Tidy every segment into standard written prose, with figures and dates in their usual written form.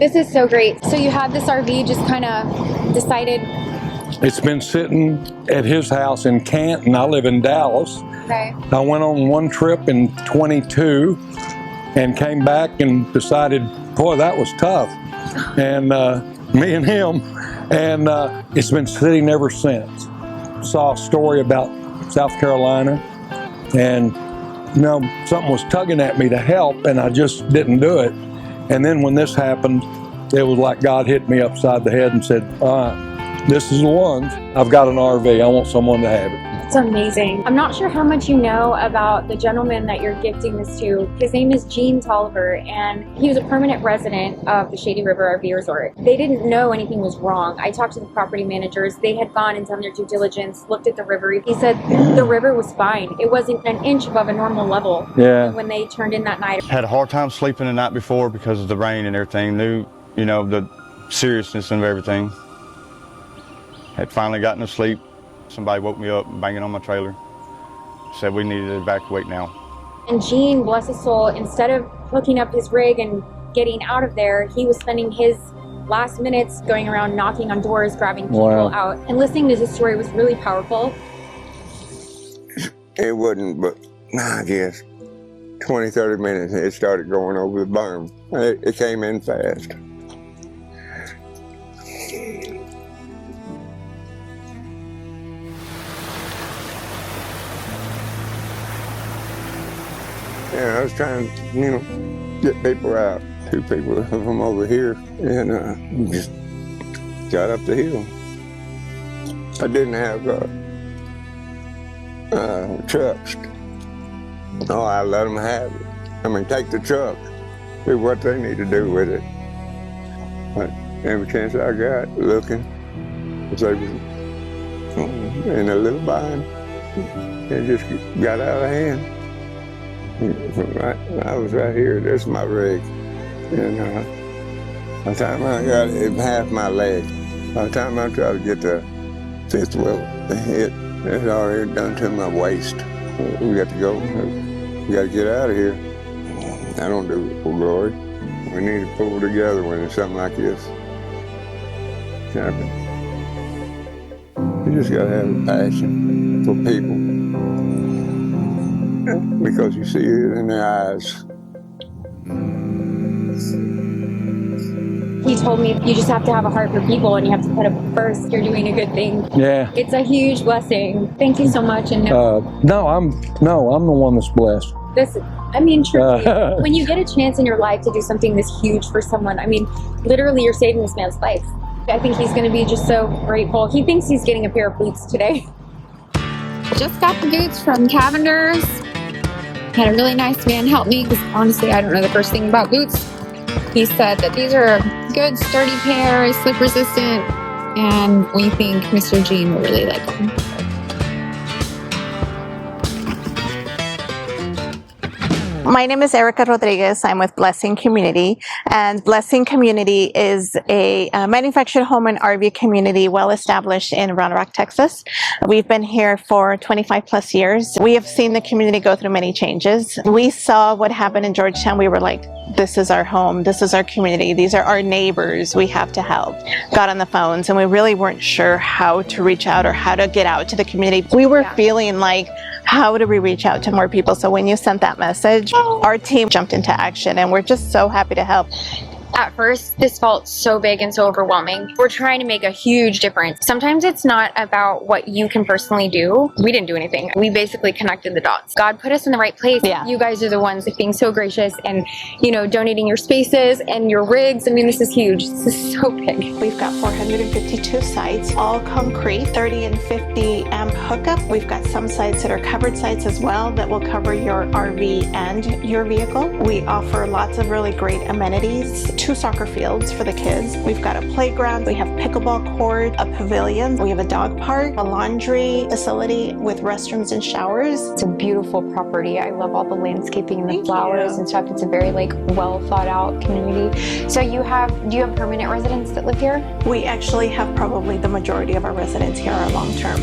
This is so great. So you had this RV, just kind of decided. It's been sitting at his house in Canton. I live in Dallas. Okay. I went on one trip in 22 and came back and decided, boy, that was tough. And me and him, and it's been sitting ever since. Saw a story about South Carolina, and you know, something was tugging at me to help, and I just didn't do it. And then when this happened, it was like God hit me upside the head and said, all right, this is the one. I've got an RV. I want someone to have it. It's amazing. I'm not sure how much you know about the gentleman that you're gifting this to. His name is Gene Tolliver, and he was a permanent resident of the Shady River RV Resort. They didn't know anything was wrong. I talked to the property managers. They had gone and done their due diligence, looked at the river. He said the river was fine. It wasn't an inch above a normal level. Yeah. When they turned in that night. Had a hard time sleeping the night before because of the rain and everything. Knew, you know, the seriousness of everything. Had finally gotten to sleep. Somebody woke me up banging on my trailer. Said we needed to evacuate now. And Gene, bless his soul, instead of hooking up his rig and getting out of there, he was spending his last minutes going around knocking on doors, grabbing people out. And listening to his story was really powerful. It wasn't, but I guess 20, 30 minutes, it started going over the berm. It came in fast. Yeah, I was trying to, you know, get people out. 2 people from over here, and just got up the hill. I didn't have trucks. Oh, I let them have it. I mean, take the truck, do what they need to do with it. But every chance I got, looking, because they was in a little bind, it just got out of hand. I was right here. This is my rig, and by the time I got it, half my leg. By the time I tried to get the 5th wheel to hit, it's already done to my waist. We got to go. We got to get out of here. I don't do it for glory. We need to pull together when it's something like this happens. You just got to have a passion for people. Because you see it in their eyes. He told me you just have to have a heart for people and you have to put them first. You're doing a good thing. Yeah. It's a huge blessing. Thank you so much. And no, I'm the one that's blessed. Truly, when you get a chance in your life to do something this huge for someone, I mean, literally you're saving this man's life. I think he's going to be just so grateful. He thinks he's getting a pair of boots today. Just got the boots from Cavender's. Had a really nice man help me because honestly I don't know the first thing about boots. He said that these are a good sturdy pair, slip resistant, and we think Mr. Gene will really like them. My name is Erica Rodriguez. I'm with Blessing Community, and Blessing Community is a manufactured home and RV community well established in Round Rock, Texas. We've been here for 25 plus years. We have seen the community go through many changes. We saw what happened in Georgetown. We were like, this is our home, this is our community, these are our neighbors, we have to help. Got on the phones and we really weren't sure how to reach out or how to get out to the community. We were feeling like, how do we reach out to more people? So when you sent that message, our team jumped into action and we're just so happy to help. At first, this felt so big and so overwhelming. We're trying to make a huge difference. Sometimes it's not about what you can personally do. We didn't do anything. We basically connected the dots. God put us in the right place. Yeah. You guys are the ones being so gracious and, you know, donating your spaces and your rigs. I mean, this is huge. This is so big. We've got 452 sites, all concrete, 30 and 50 amp hookup. We've got some sites that are covered sites as well that will cover your RV and your vehicle. We offer lots of really great amenities. 2 soccer fields for the kids. We've got a playground. We have pickleball court, a pavilion. We have a dog park, a laundry facility with restrooms and showers. It's a beautiful property. I love all the landscaping and the flowers and stuff. It's a very well thought out community. So do you have permanent residents that live here? We actually have probably the majority of our residents here are long term.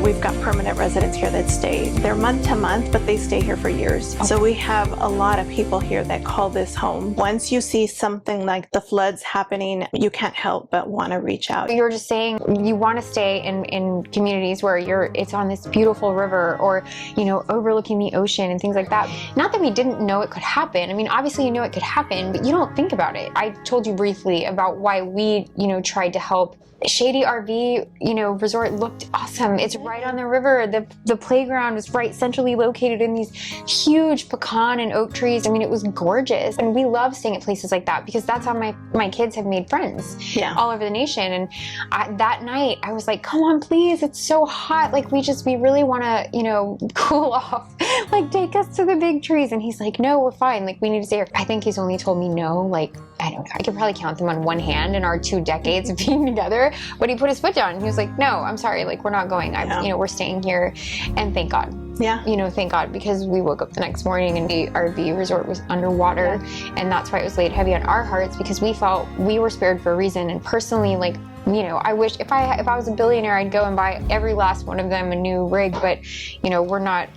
We've got permanent residents here that stay. They're month to month, but they stay here for years. Okay. So we have a lot of people here that call this home. Once you see something like the floods happening, you can't help but want to reach out. You were just saying you want to stay in communities where it's on this beautiful river, or, you know, overlooking the ocean and things like that. Not that we didn't know it could happen. I mean, obviously you know it could happen, but you don't think about it. I told you briefly about why we, you know, tried to help. Shady RV, you know, resort looked awesome. It's right on the river. The playground is right centrally located in these huge pecan and oak trees. I mean, it was gorgeous. And we love staying at places like that because that's how my kids have made friends all over the nation. And that night I was like, come on, please. It's so hot. Like, we really want to, you know, cool off. Like, take us to the big trees. And he's like, no, we're fine. Like, we need to stay here. I think he's only told me no, like, I don't know. I could probably count them on one hand in our 2 decades of being together. But he put his foot down. He was like, no, I'm sorry. Like, we're not going. You know, we're staying here. And thank God. Yeah. You know, thank God, because we woke up the next morning and the RV resort was underwater. And that's why it was laid heavy on our hearts, because we felt we were spared for a reason. And personally, like, you know, I wish if I was a billionaire, I'd go and buy every last one of them a new rig. But, you know, we're not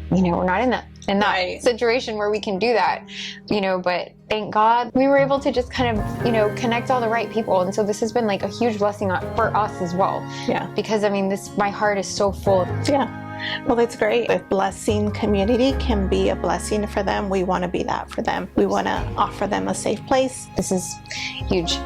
in that situation where we can do that, you know, but thank God we were able to just kind of, you know, connect all the right people. And so this has been like a huge blessing for us as well. Yeah. Because I mean, my heart is so full. Yeah. Well, that's great. If Blessing Community can be a blessing for them, we want to be that for them. We want to offer them a safe place. This is huge.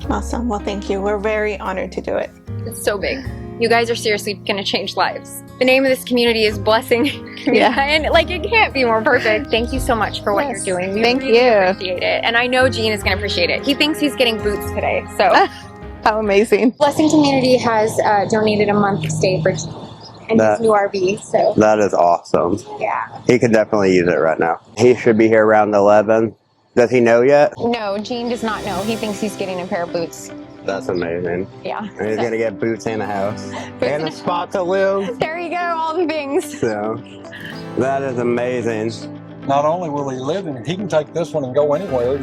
Awesome. Well, thank you. We're very honored to do it. It's so big. You guys are seriously going to change lives. The name of this community is Blessing Community. Yeah. And like, it can't be more perfect. Thank you so much for what you're doing. We really appreciate it. And I know Gene is going to appreciate it. He thinks he's getting boots today. So how amazing. Blessing Community has donated a month stay for Gene and his new RV. So that is awesome. Yeah. He could definitely use it right now. He should be here around 11. Does he know yet? No, Gene does not know. He thinks he's getting a pair of boots. That's amazing. Yeah. And he's going to get boots and a house. And a spot to live. There you go, all the things. So, that is amazing. Not only will he live in it, he can take this one and go anywhere.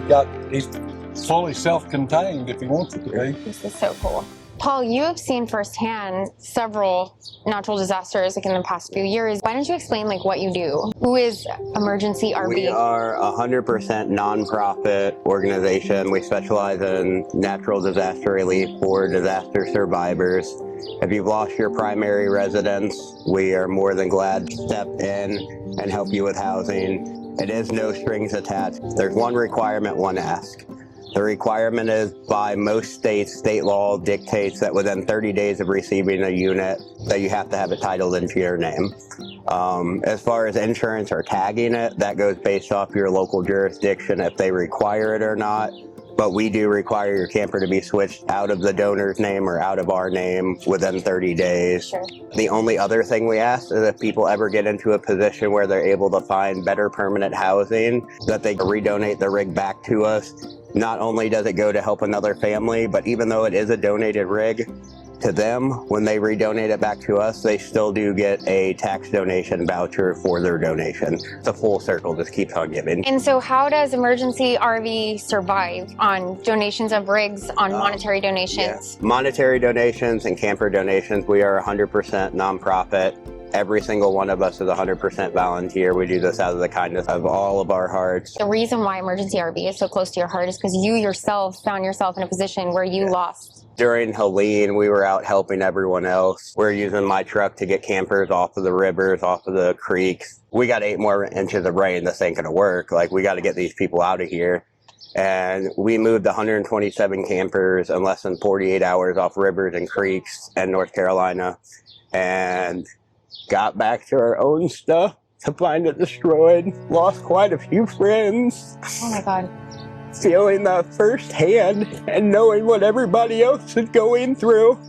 He's fully self-contained if he wants it to be. This is so cool. Paul, you have seen firsthand several natural disasters like in the past few years. Why don't you explain like what you do? Who is Emergency RV? We are a 100% nonprofit organization. We specialize in natural disaster relief for disaster survivors. If you've lost your primary residence, we are more than glad to step in and help you with housing. It is no strings attached. There's one requirement, one ask. The requirement is by most states, state law dictates that within 30 days of receiving a unit that you have to have it titled into your name. As far as insurance or tagging it, that goes based off your local jurisdiction if they require it or not. But we do require your camper to be switched out of the donor's name or out of our name within 30 days. Sure. The only other thing we ask is if people ever get into a position where they're able to find better permanent housing, that they redonate the rig back to us. Not only does it go to help another family, but even though it is a donated rig to them, when they redonate it back to us, they still do get a tax donation voucher for their donation. It's a full circle, just keeps on giving. And so how does Emergency RV survive on donations of rigs, on monetary donations? Yeah. Monetary donations and camper donations. We are 100% nonprofit. Every single one of us is 100% volunteer. We do this out of the kindness of all of our hearts. The reason why Emergency RV is so close to your heart is because you yourself found yourself in a position where you lost. During Helene, we were out helping everyone else. We're using my truck to get campers off of the rivers, off of the creeks. We got 8 more inches of rain. This ain't gonna work. Like, we got to get these people out of here. And we moved 127 campers in less than 48 hours off rivers and creeks in North Carolina. And got back to our own stuff to find it destroyed. Lost quite a few friends. Oh my God. Feeling that firsthand and knowing what everybody else is going through,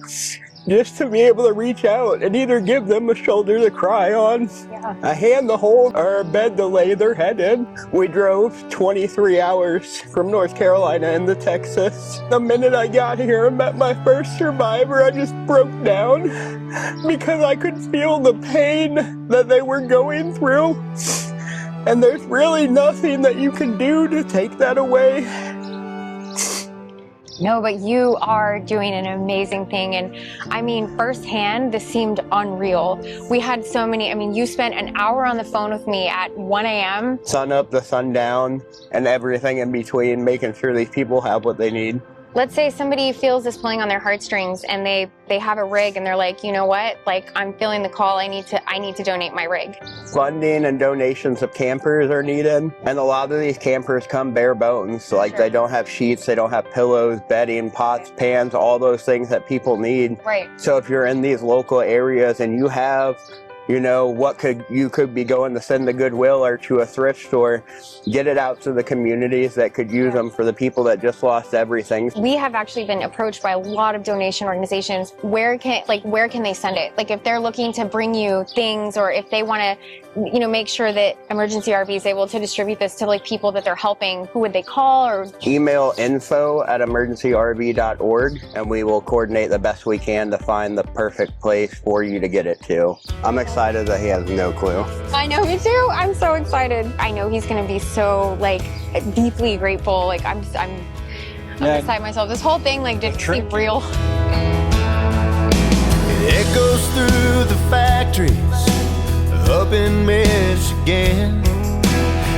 just to be able to reach out and either give them a shoulder to cry on, a hand to hold, or a bed to lay their head in. We drove 23 hours from North Carolina into Texas. The minute I got here and met my first survivor, I just broke down because I could feel the pain that they were going through. And there's really nothing that you can do to take that away. No, but you are doing an amazing thing. And I mean, firsthand, this seemed unreal. We had so many, I mean, you spent an hour on the phone with me at 1 a.m. Sun up to sundown and everything in between, making sure these people have what they need. Let's say somebody feels this pulling on their heartstrings and they have a rig and they're like, you know what? Like, I'm feeling the call. I need to donate my rig. Funding and donations of campers are needed. And a lot of these campers come bare bones. So like They don't have sheets, they don't have pillows, bedding, pots, pans, all those things that people need. Right. So if you're in these local areas and you have, you know, you could be going to send to Goodwill or to a thrift store, get it out to the communities that could use them for the people that just lost everything. We have actually been approached by a lot of donation organizations. Where can they send it? Like if they're looking to bring you things, or if they want to, you know, make sure that Emergency RV is able to distribute this to like people that they're helping, who would they call? Or email info@emergencyrv.org and we will coordinate the best we can to find the perfect place for you to get it to. I'm excited that he has no clue. I know, me too. I'm so excited. I know he's going to be so like deeply grateful. Like I'm beside myself. This whole thing like didn't seem real. It echoes through the factories up in Michigan.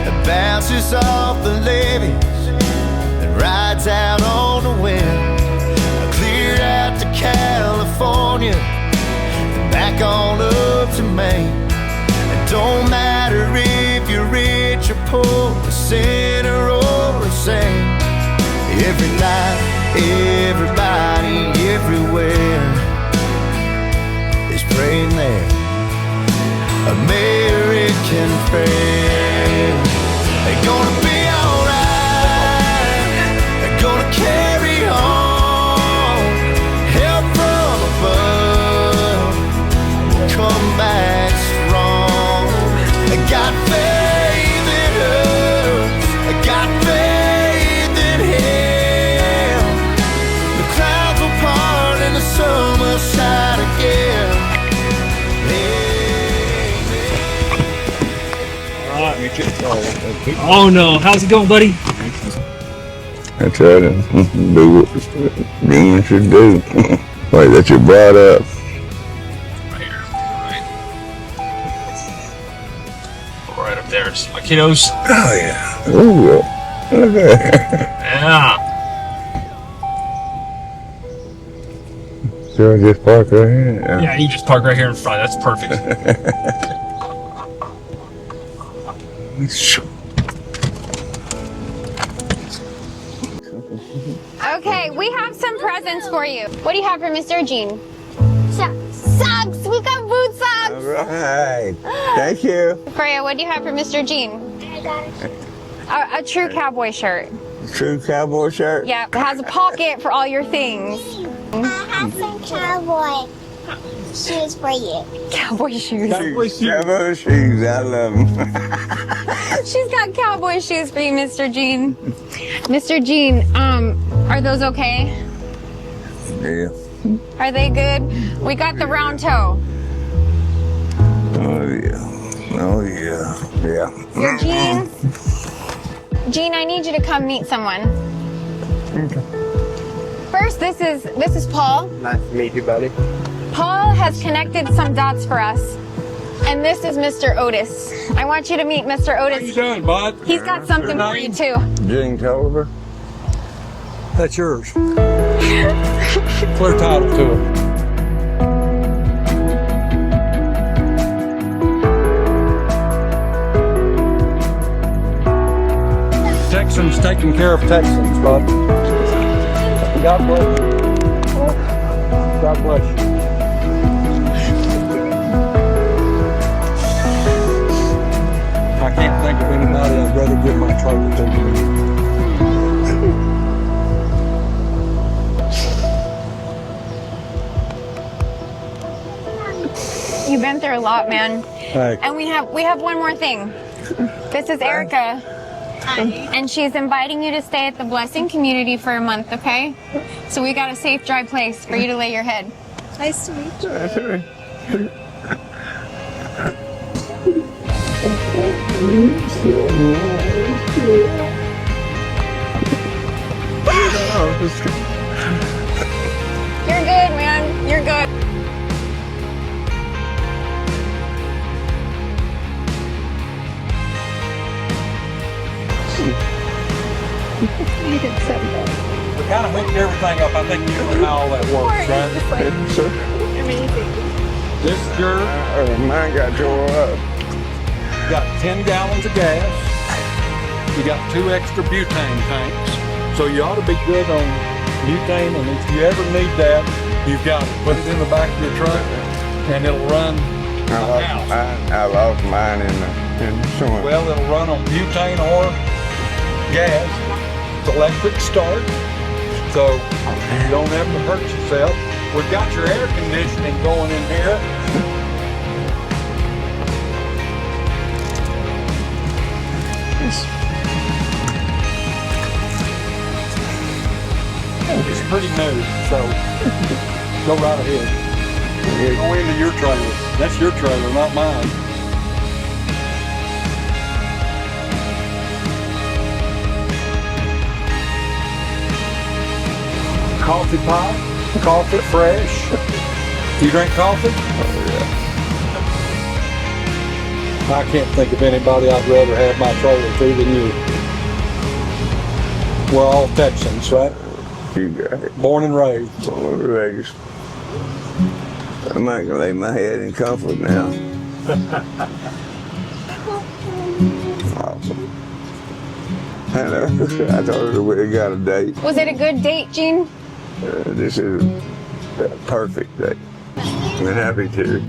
It bounces off the levees and rides out on the wind. Clear out to California and back on up to Maine. It don't matter if you're rich or poor, a sinner or a saint. Every night, everybody, everywhere is praying there. American prayer. They're gonna be alright. They're gonna carry on. Help from above will come back strong. I got faith in us. I got faith in Him. The clouds will part and the sun will shine again. Oh no, how's it going, buddy? I try to do what you should do. Like that you brought up. Right up there, see my kiddos. Oh yeah. Ooh, look at that. Yeah. So I just park right here. Yeah, you just park right here in front. That's perfect. Okay, we have some presents for you. What do you have for Mr. Gene? Socks! We got boot socks! All right. Thank you. Freya, what do you have for Mr. Gene? I got A true cowboy shirt. True cowboy shirt. Yeah, it has a pocket for all your things. I have some cowboy shoes for you. Cowboy shoes. Cowboy shoes. I love them. She's got cowboy shoes for you, Mr. Gene. Mr. Gene, are those okay? Yeah. Are they good? We got the round toe. Oh yeah. Oh yeah. Yeah. Your jeans? Gene, I need you to come meet someone. Okay. First, this is Paul. Nice to meet you, buddy. Paul has connected some dots for us. And this is Mr. Otis. I want you to meet Mr. Otis. How you doing, bud? He's got something for you too. Gene Tolliver. That's yours. Clear title to it. Texans taking care of Texans, bud. God bless you. God bless you. I can't think of anybody I'd rather give my trailer to. You've been through a lot, man. Hey. And we have one more thing. This is Erica. And she's inviting you to stay at the Blessing community for a month, okay? So we got a safe, dry place for you to lay your head. Nice to meet you. You're good, man. You're good. We kind of hooked everything up. I think you know how all that works, right? Amazing. This is your, Mine got tore up. you got 10 gallons of gas. You got 2 extra butane tanks. So you ought to be good on butane, and if you ever need that, you've got to put it in the back of your truck and it'll run the house. I lost mine in the storm. Well, it'll run on butane or gas. It's electric start, so you don't have to hurt yourself. We've got your air conditioning going in here. It's pretty new, so go right ahead. Go into your trailer. That's your trailer, not mine. Coffee pot, coffee fresh. You drink coffee? Oh, yeah. I can't think of anybody I'd rather have my trailer to than you. We're all Texans, right? You got it. Born and raised. Born and raised. I might lay my head in comfort now. Awesome. I told her we got a date. Was it a good date, Gene? This is a perfect date. I'm happy to.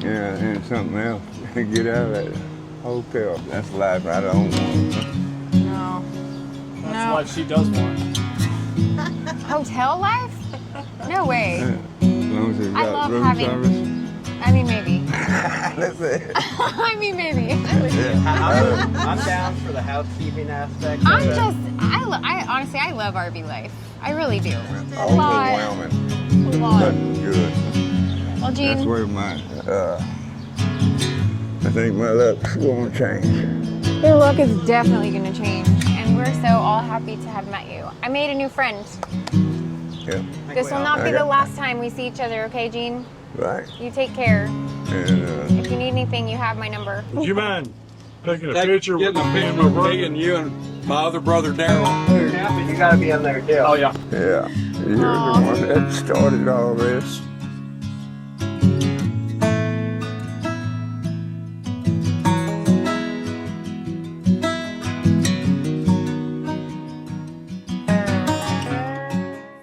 Yeah, and something else. Get out of that hotel. That's life I don't want. No. That's what she does want. Hotel life? No way. As long as it's I got love room having- service. I mean, maybe. That's it. I mean, maybe. I'm down for the housekeeping aspect. I honestly, I love RV life. I really do. A lot. Overwhelming. A lot. But good. Well, That's Gene, where I think my luck's gonna change. your luck is definitely going to change. And we're so all happy to have met you. I made a new friend. Yeah. This will not be the last time we see each other, okay, Gene? Right. You take care. And If you need anything, you have my number. Would you mind taking a picture with Getting a picture of me and you and my other brother Daryl. You gotta be on there too. Oh yeah. yeah, you're the one that started all this.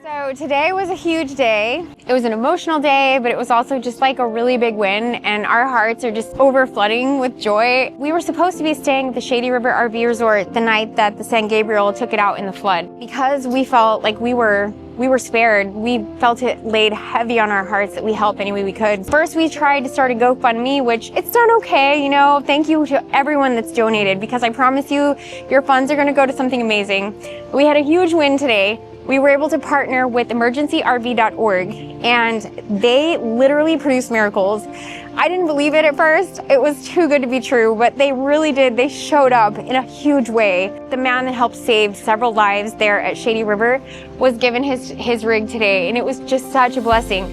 So today was a huge day. It was an emotional day, but it was also just like a really big win, and our hearts are just over flooding with joy. We were supposed to be staying at the Shady River RV Resort the night that the San Gabriel took it out in the flood. Because we felt like we were spared, we felt it laid heavy on our hearts that we help any way we could. First, we tried to start a GoFundMe, which it's done okay, you know. Thank you to everyone that's donated, because I promise you, your funds are gonna go to something amazing. We had a huge win today. We were able to partner with emergencyrv.org, and they literally produce miracles. I didn't believe it at first. It was too good to be true, but they really did. They showed up in a huge way. The man that helped save several lives there at Shady River was given his rig today, and it was just such a blessing.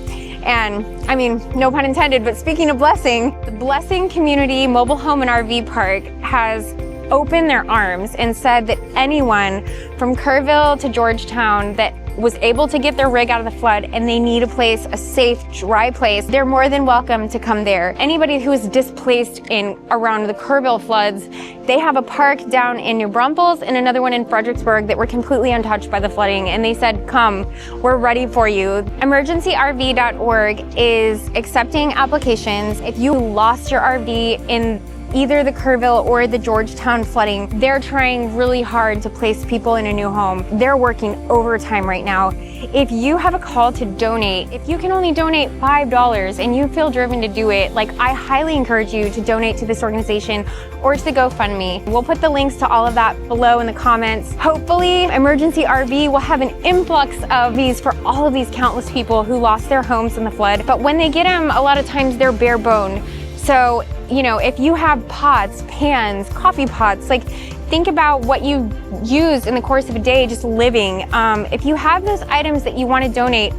And I mean, no pun intended, but speaking of blessing, the Blessing Community Mobile Home and RV Park has opened their arms and said that anyone from Kerrville to Georgetown that was able to get their rig out of the flood and they need a place, a safe, dry place, they're more than welcome to come there. Anybody who is displaced in around the Kerrville floods, they have a park down in New Braunfels and another one in Fredericksburg that were completely untouched by the flooding, and they said, come, we're ready for you. Emergencyrv.org is accepting applications. If you lost your RV in either the Kerrville or the Georgetown flooding, they're trying really hard to place people in a new home. They're working overtime right now. If you have a call to donate, if you can only donate $5 and you feel driven to do it, like, I highly encourage you to donate to this organization or to the GoFundMe. We'll put the links to all of that below in the comments. Hopefully, Emergency RV will have an influx of these for all of these countless people who lost their homes in the flood. But when they get them, a lot of times they're bare bone. So, you know, if you have pots, pans, coffee pots, like, think about what you use in the course of a day just living. If you have those items that you want to donate,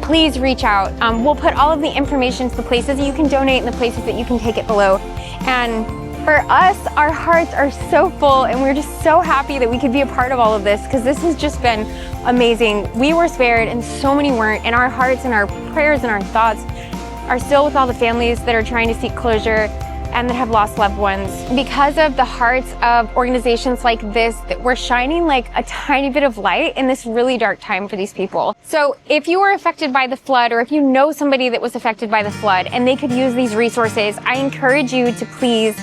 please reach out. We'll put all of the information to the places that you can donate and the places that you can take it below. And for us, our hearts are so full and we're just so happy that we could be a part of all of this, because this has just been amazing. We were spared and so many weren't, and our hearts and our prayers and our thoughts are still with all the families that are trying to seek closure and that have lost loved ones. Because of the hearts of organizations like this, that we're shining like a tiny bit of light in this really dark time for these people. So if you were affected by the flood, or if you know somebody that was affected by the flood and they could use these resources, I encourage you to please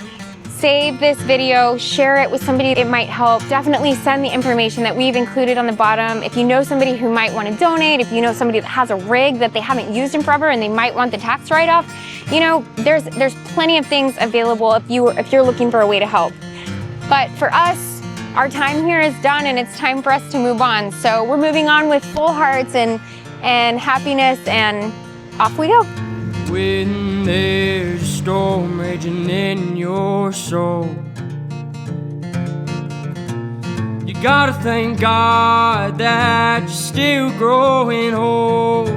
save this video, share it with somebody it might help. Definitely send the information that we've included on the bottom. If you know somebody who might want to donate, if you know somebody that has a rig that they haven't used in forever and they might want the tax write-off, you know, there's plenty of things available if you're looking for a way to help. But for us, our time here is done and it's time for us to move on. So we're moving on with full hearts and happiness, and off we go. When there's a storm raging in your soul, you gotta thank God that you're still growing old.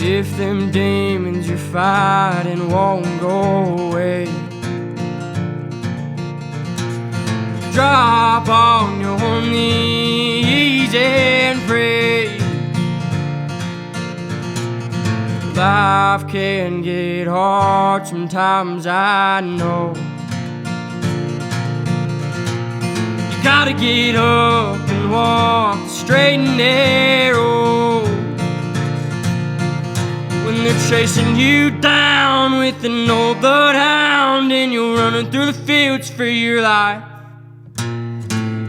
If them demons you're fighting won't go away, drop on your knees and pray. Life can get hard sometimes, I know. You gotta get up and walk the straight and narrow. When they're chasing you down with an old bloodhound and you're running through the fields for your life,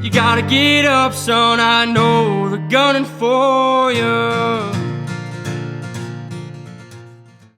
you gotta get up, son, I know they're gunning for you.